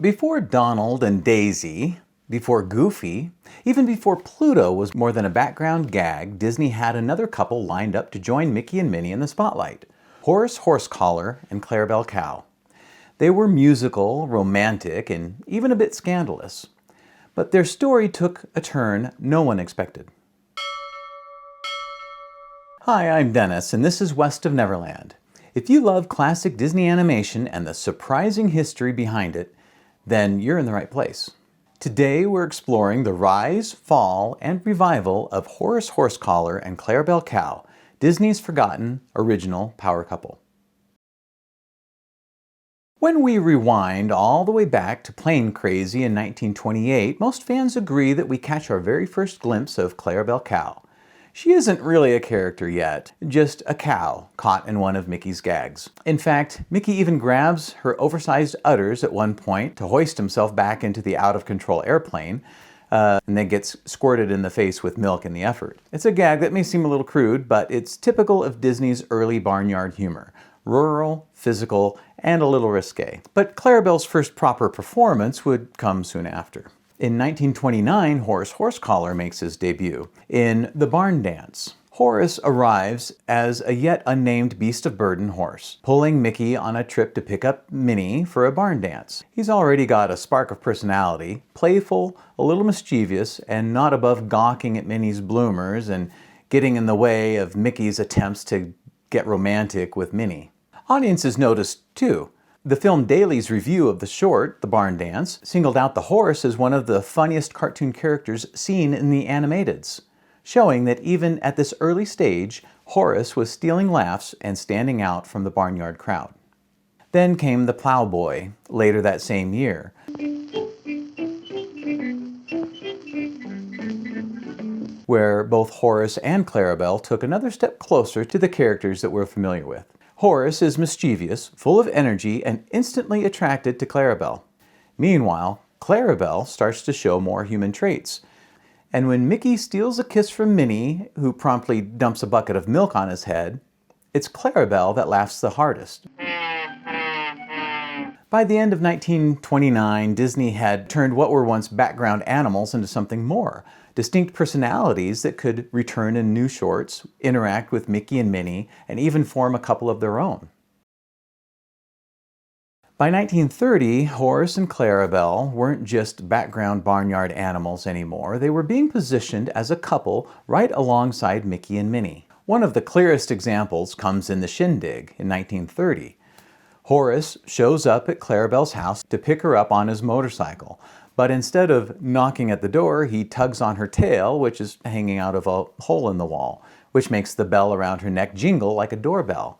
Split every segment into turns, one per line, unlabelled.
Before Donald and Daisy, before Goofy, even before Pluto was more than a background gag, Disney had another couple lined up to join Mickey and Minnie in the spotlight. Horace Horsecollar and Clarabelle Cow. They were musical, romantic, and even a bit scandalous. But their story took a turn no one expected. Hi, I'm Dennis, and this is West of Neverland. If you love classic Disney animation and the surprising history behind it, then you're in the right place. Today we're exploring the rise, fall, and revival of Horace Horsecollar and Clarabelle Cow, Disney's forgotten original power couple. When we rewind all the way back to Plane Crazy in 1928, most fans agree that we catch our very first glimpse of Clarabelle Cow. She isn't really a character yet, just a cow caught in one of Mickey's gags. In fact, Mickey even grabs her oversized udders at one point to hoist himself back into the out-of-control airplane, and then gets squirted in the face with milk in the effort. It's a gag that may seem a little crude, but it's typical of Disney's early barnyard humor. Rural, physical, and a little risque. But Clarabelle's first proper performance would come soon after. In 1929, Horace Horsecollar makes his debut in The Barn Dance. Horace arrives as a yet unnamed beast of burden horse, pulling Mickey on a trip to pick up Minnie for a barn dance. He's already got a spark of personality, playful, a little mischievous, and not above gawking at Minnie's bloomers and getting in the way of Mickey's attempts to get romantic with Minnie. Audiences noticed too. The Film Daily's review of the short, The Barn Dance, singled out the horse as one of the funniest cartoon characters seen in the animateds, showing that even at this early stage, Horace was stealing laughs and standing out from the barnyard crowd. Then came The Plowboy, later that same year, where both Horace and Clarabelle took another step closer to the characters that we're familiar with. Horace is mischievous, full of energy, and instantly attracted to Clarabelle. Meanwhile, Clarabelle starts to show more human traits. And when Mickey steals a kiss from Minnie, who promptly dumps a bucket of milk on his head, it's Clarabelle that laughs the hardest. By the end of 1929, Disney had turned what were once background animals into something more. Distinct personalities that could return in new shorts, interact with Mickey and Minnie, and even form a couple of their own. By 1930, Horace and Clarabelle weren't just background barnyard animals anymore. They were being positioned as a couple right alongside Mickey and Minnie. One of the clearest examples comes in the Shindig in 1930. Horace shows up at Clarabelle's house to pick her up on his motorcycle. But instead of knocking at the door, he tugs on her tail, which is hanging out of a hole in the wall, which makes the bell around her neck jingle like a doorbell.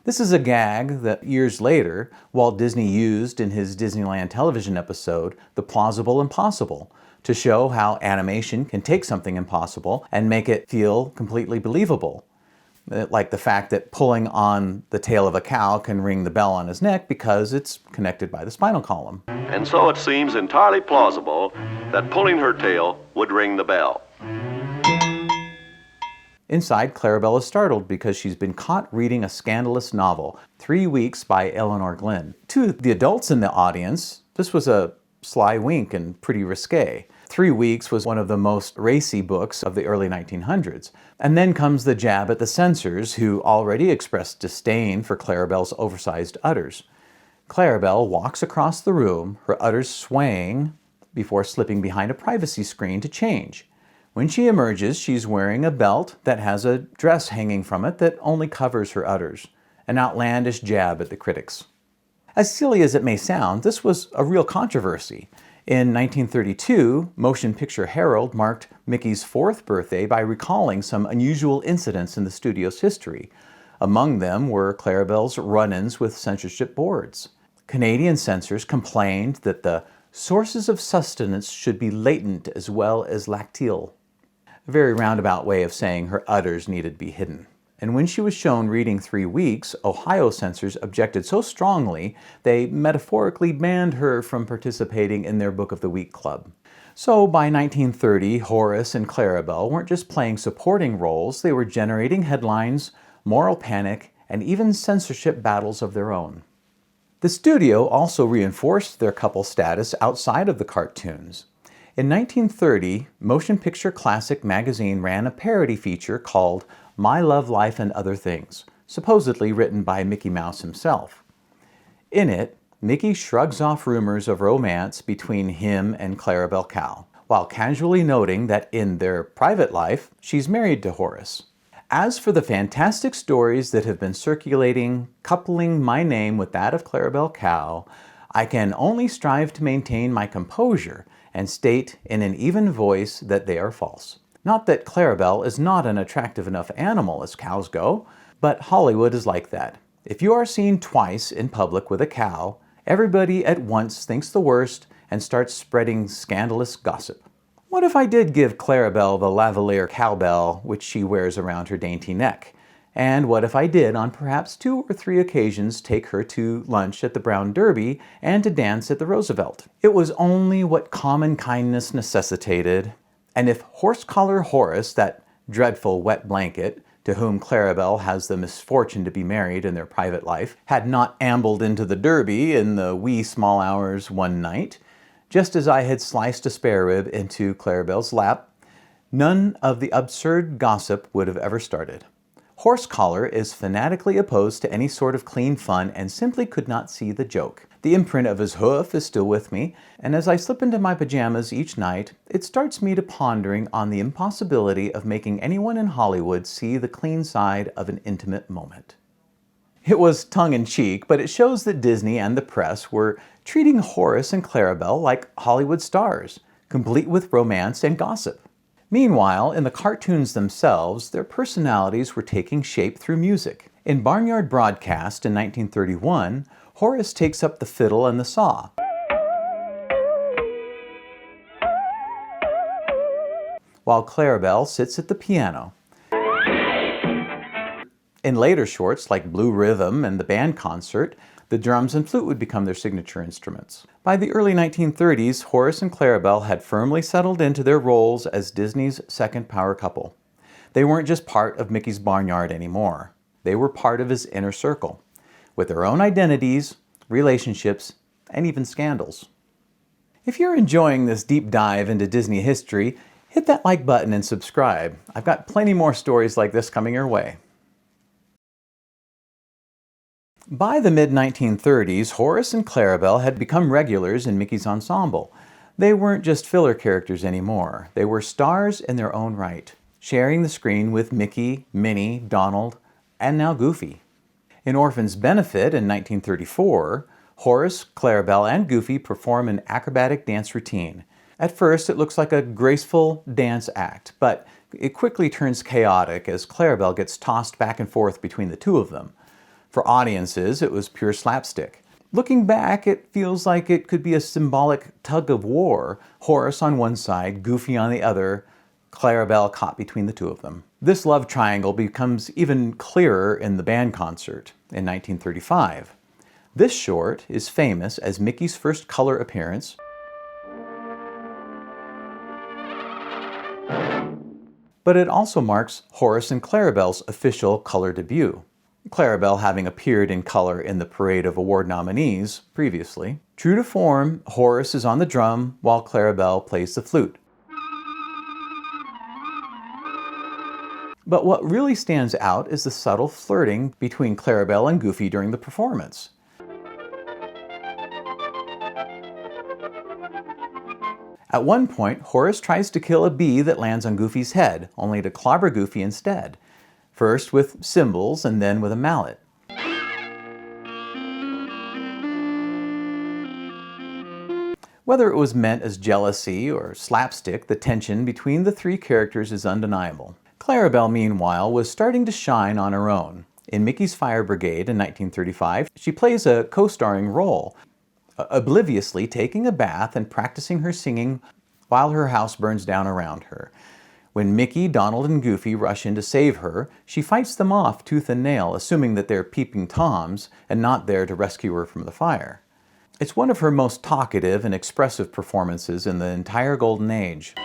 This is a gag that years later, Walt Disney used in his Disneyland television episode, The Plausible Impossible, to show how animation can take something impossible and make it feel completely believable. Like the fact that pulling on the tail of a cow can ring the bell on his neck because it's connected by the spinal column.
And so it seems entirely plausible that pulling her tail would ring the bell.
Inside, Clarabelle is startled because she's been caught reading a scandalous novel, 3 Weeks by Eleanor Glyn. To the adults in the audience, this was a sly wink and pretty risque. 3 Weeks was one of the most racy books of the early 1900s. And then comes the jab at the censors, who already expressed disdain for Clarabelle's oversized udders. Clarabelle walks across the room, her udders swaying, before slipping behind a privacy screen to change. When she emerges, she's wearing a belt that has a dress hanging from it that only covers her udders, an outlandish jab at the critics. As silly as it may sound, this was a real controversy. In 1932, Motion Picture Herald marked Mickey's 4th birthday by recalling some unusual incidents in the studio's history. Among them were Clarabelle's run-ins with censorship boards. Canadian censors complained that the sources of sustenance should be latent as well as lacteal. A very roundabout way of saying her udders needed to be hidden. And when she was shown reading 3 Weeks, Ohio censors objected so strongly they metaphorically banned her from participating in their Book of the Week club. So by 1930, Horace and Clarabelle weren't just playing supporting roles, they were generating headlines, moral panic, and even censorship battles of their own. The studio also reinforced their couple status outside of the cartoons. In 1930, Motion Picture Classic magazine ran a parody feature called My Love Life and Other Things, supposedly written by Mickey Mouse himself. In it, Mickey shrugs off rumors of romance between him and Clarabelle Cow, while casually noting that in their private life, she's married to Horace. As for the fantastic stories that have been circulating, coupling my name with that of Clarabelle Cow, I can only strive to maintain my composure and state in an even voice that they are false. Not that Clarabelle is not an attractive enough animal as cows go, but Hollywood is like that. If you are seen twice in public with a cow, everybody at once thinks the worst and starts spreading scandalous gossip. What if I did give Clarabelle the lavalier cowbell which she wears around her dainty neck? And what if I did, on perhaps 2 or 3 occasions, take her to lunch at the Brown Derby and to dance at the Roosevelt? It was only what common kindness necessitated, and if Horsecollar Horace, that dreadful wet blanket, to whom Clarabelle has the misfortune to be married in their private life, had not ambled into the Derby in the wee small hours one night, just as I had sliced a spare rib into Clarabelle's lap, none of the absurd gossip would have ever started. Horsecollar is fanatically opposed to any sort of clean fun and simply could not see the joke. The imprint of his hoof is still with me, and as I slip into my pajamas each night, it starts me to pondering on the impossibility of making anyone in Hollywood see the clean side of an intimate moment. It was tongue-in-cheek, but it shows that Disney and the press were treating Horace and Clarabelle like Hollywood stars, complete with romance and gossip. Meanwhile, in the cartoons themselves, their personalities were taking shape through music. In Barnyard Broadcast in 1931, Horace takes up the fiddle and the saw, while Clarabelle sits at the piano. In later shorts like Blue Rhythm and the Band Concert, the drums and flute would become their signature instruments. By the early 1930s, Horace and Clarabelle had firmly settled into their roles as Disney's second power couple. They weren't just part of Mickey's barnyard anymore. They were part of his inner circle, with their own identities, relationships, and even scandals. If you're enjoying this deep dive into Disney history, hit that like button and subscribe. I've got plenty more stories like this coming your way. By the mid-1930s, Horace and Clarabelle had become regulars in Mickey's ensemble. They weren't just filler characters anymore. They were stars in their own right, sharing the screen with Mickey, Minnie, Donald, and now Goofy. In Orphan's Benefit in 1934, Horace, Clarabelle, and Goofy perform an acrobatic dance routine. At first, it looks like a graceful dance act, but it quickly turns chaotic as Clarabelle gets tossed back and forth between the two of them. For audiences, it was pure slapstick. Looking back, it feels like it could be a symbolic tug of war, Horace on one side, Goofy on the other, Clarabelle caught between the two of them. This love triangle becomes even clearer in the Band Concert in 1935. This short is famous as Mickey's first color appearance, but it also marks Horace and Clarabelle's official color debut. Clarabelle having appeared in color in the parade of award nominees previously. True to form, Horace is on the drum while Clarabelle plays the flute. But what really stands out is the subtle flirting between Clarabelle and Goofy during the performance. At one point, Horace tries to kill a bee that lands on Goofy's head, only to clobber Goofy instead. First with cymbals and then with a mallet. Whether it was meant as jealousy or slapstick, the tension between the three characters is undeniable. Clarabelle, meanwhile, was starting to shine on her own. In Mickey's Fire Brigade in 1935, she plays a co-starring role, obliviously taking a bath and practicing her singing while her house burns down around her. When Mickey, Donald, and Goofy rush in to save her, she fights them off tooth and nail, assuming that they're peeping Toms and not there to rescue her from the fire. It's one of her most talkative and expressive performances in the entire Golden Age.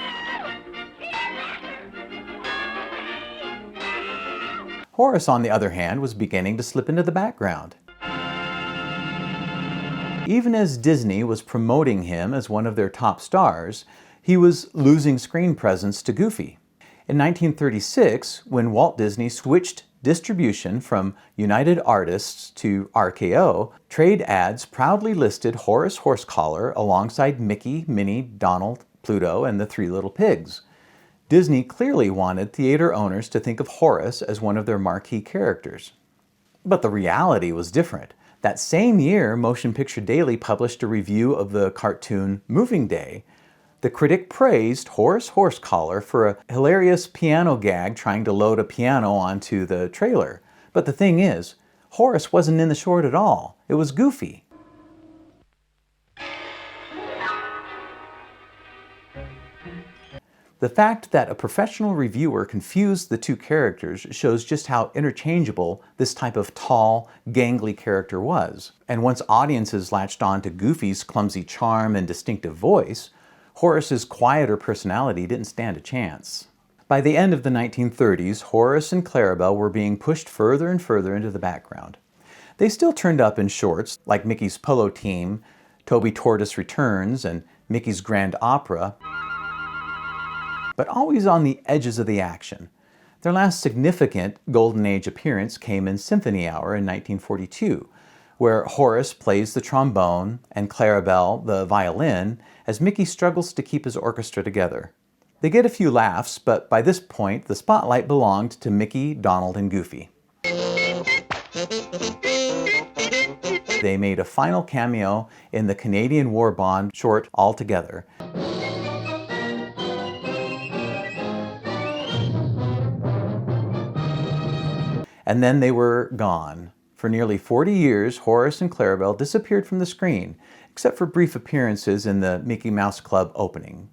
Horace, on the other hand, was beginning to slip into the background. Even as Disney was promoting him as one of their top stars, he was losing screen presence to Goofy. In 1936, when Walt Disney switched distribution from United Artists to RKO, trade ads proudly listed Horace Horsecollar alongside Mickey, Minnie, Donald, Pluto, and the Three Little Pigs. Disney clearly wanted theater owners to think of Horace as one of their marquee characters. But the reality was different. That same year, Motion Picture Daily published a review of the cartoon Moving Day. The critic praised Horace Horsecollar for a hilarious piano gag trying to load a piano onto the trailer. But the thing is, Horace wasn't in the short at all. It was Goofy. The fact that a professional reviewer confused the two characters shows just how interchangeable this type of tall, gangly character was. And once audiences latched on to Goofy's clumsy charm and distinctive voice, Horace's quieter personality didn't stand a chance. By the end of the 1930s, Horace and Clarabelle were being pushed further and further into the background. They still turned up in shorts like Mickey's Polo Team, Toby Tortoise Returns, and Mickey's Grand Opera, but always on the edges of the action. Their last significant Golden Age appearance came in Symphony Hour in 1942, where Horace plays the trombone and Clarabelle the violin as Mickey struggles to keep his orchestra together. They get a few laughs, but by this point, the spotlight belonged to Mickey, Donald, and Goofy. They made a final cameo in the Canadian War Bond short All Together. And then they were gone. For nearly 40 years, Horace and Clarabelle disappeared from the screen, except for brief appearances in the Mickey Mouse Club opening.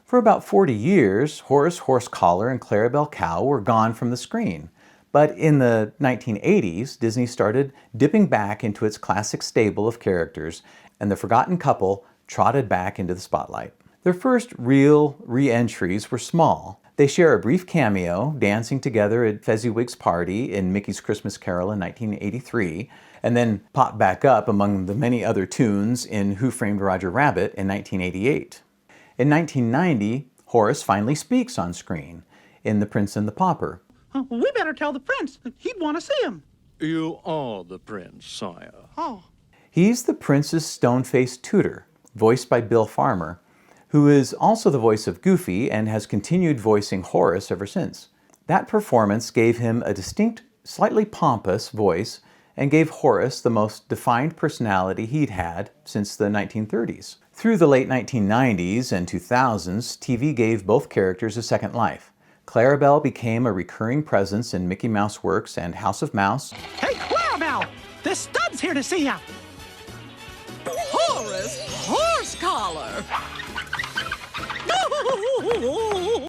For about 40 years, Horace Horsecollar and Clarabelle Cow were gone from the screen. But in the 1980s, Disney started dipping back into its classic stable of characters, and the forgotten couple trotted back into the spotlight. Their first real re-entries were small. They share a brief cameo, dancing together at Fezziwig's party in Mickey's Christmas Carol in 1983, and then pop back up among the many other tunes in Who Framed Roger Rabbit in 1988. In 1990, Horace finally speaks on screen in The Prince and the Pauper.
We better tell the prince. He'd want to see him.
You are the prince, sire.
Oh.
He's the prince's stone-faced tutor, voiced by Bill Farmer, who is also the voice of Goofy and has continued voicing Horace ever since. That performance gave him a distinct, slightly pompous voice and gave Horace the most defined personality he'd had since the 1930s. Through the late 1990s and 2000s, TV gave both characters a second life. Clarabelle became a recurring presence in Mickey Mouse Works and House of Mouse.
Hey, Clarabelle! The stud's here to see ya!
Horace Horsecollar!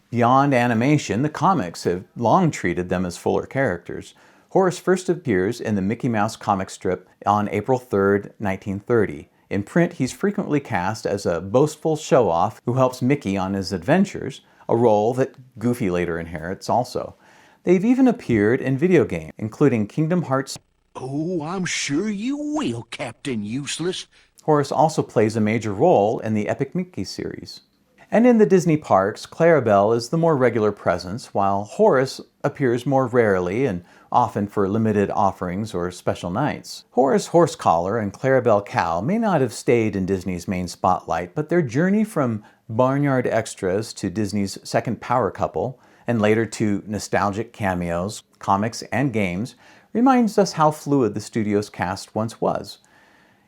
Beyond animation, the comics have long treated them as fuller characters. Horace first appears in the Mickey Mouse comic strip on April 3, 1930. In print, he's frequently cast as a boastful show-off who helps Mickey on his adventures, a role that Goofy later inherits also. They've even appeared in video games, including Kingdom Hearts.
Oh, I'm sure you will, Captain Useless.
Horace also plays a major role in the Epic Mickey series. And in the Disney parks, Clarabelle is the more regular presence, while Horace appears more rarely and often for limited offerings or special nights. Horace Horsecollar and Clarabelle Cow may not have stayed in Disney's main spotlight, but their journey from Barnyard extras to Disney's second power couple, and later to nostalgic cameos, comics, and games, reminds us how fluid the studio's cast once was.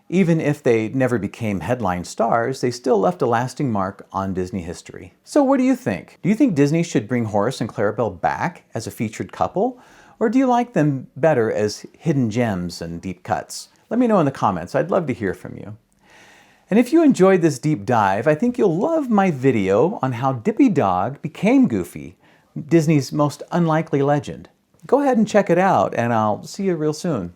Even if they never became headline stars, they still left a lasting mark on Disney history. So what do you think? Do you think Disney should bring Horace and Clarabelle back as a featured couple? Or do you like them better as hidden gems and deep cuts? Let me know in the comments. I'd love to hear from you. And if you enjoyed this deep dive, I think you'll love my video on how Dippy Dog became Goofy, Disney's most unlikely legend. Go ahead and check it out, and I'll see you real soon.